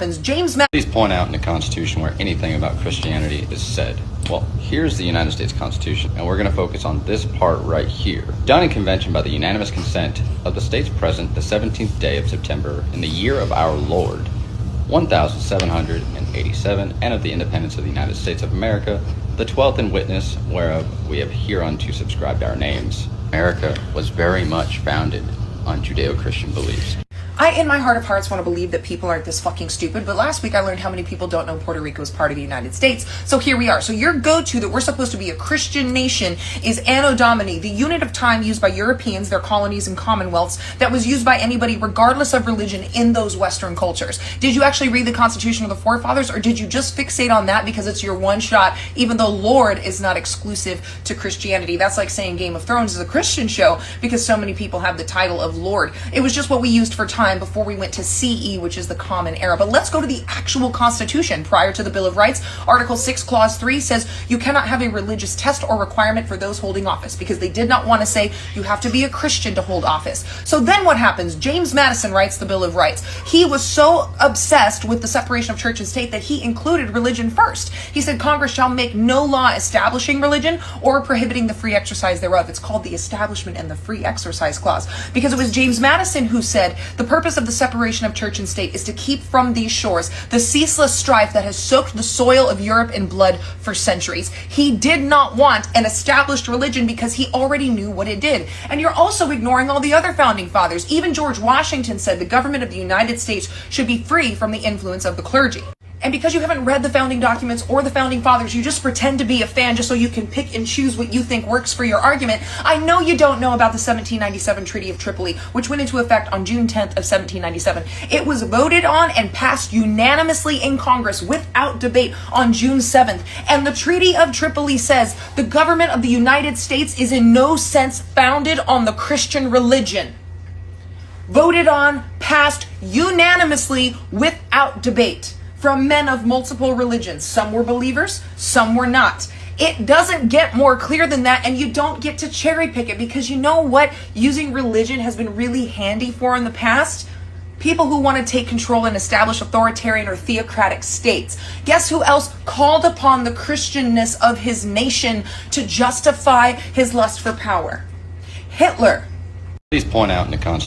happens? Please point out in the Constitution where anything about Christianity is said. Well, here's the United States Constitution, and we're going to focus on this part right here. Done in convention by the unanimous consent of the states present the 17th day of September in the year of our Lord, 1787, and of the independence of the United States of America, the 12th in witness whereof we have hereunto subscribed our names. America was very much founded on Judeo-Christian beliefs. I, in my heart of hearts, want to believe that people aren't this fucking stupid, but last week I learned how many people don't know Puerto Rico is part of the United States. So here we are. So your go-to that we're supposed to be a Christian nation is Anno Domini, the unit of time used by Europeans, their colonies and commonwealths, that was used by anybody regardless of religion in those Western cultures. Did you actually read the Constitution of the Forefathers, or did you just fixate on that because it's your one shot, even though Lord is not exclusive to Christianity? That's like saying Game of Thrones is a Christian show because so many people have the title of Lord. It was just what we used for time before we went to CE, which is the Common Era. But let's go to the actual Constitution. Prior to the Bill of Rights, Article 6, Clause 3 says you cannot have a religious test or requirement for those holding office, because they did not want to say you have to be a Christian to hold office. So then what happens? James Madison writes the Bill of Rights. He was so obsessed with the separation of church and state that he included religion first. He said Congress shall make no law establishing religion or prohibiting the free exercise thereof. It's called the Establishment and the Free Exercise Clause, because it was James Madison who said the purpose of the separation of church and state is to keep from these shores the ceaseless strife that has soaked the soil of Europe in blood for centuries. He did not want an established religion because he already knew what it did. And you're also ignoring all the other founding fathers. Even George Washington said the government of the United States should be free from the influence of the clergy. And because you haven't read the founding documents or the founding fathers, you just pretend to be a fan just so you can pick and choose what you think works for your argument. I know you don't know about the 1797 Treaty of Tripoli, which went into effect on June 10th of 1797. It was voted on and passed unanimously in Congress without debate on June 7th. And the Treaty of Tripoli says the government of the United States is in no sense founded on the Christian religion. Voted on, passed unanimously without debate, from men of multiple religions. Some were believers, some were not. It doesn't get more clear than that, and you don't get to cherry pick it, because you know what using religion has been really handy for in the past? People who want to take control and establish authoritarian or theocratic states. Guess who else called upon the Christianness of his nation to justify his lust for power? Hitler. Please point out in the Constitution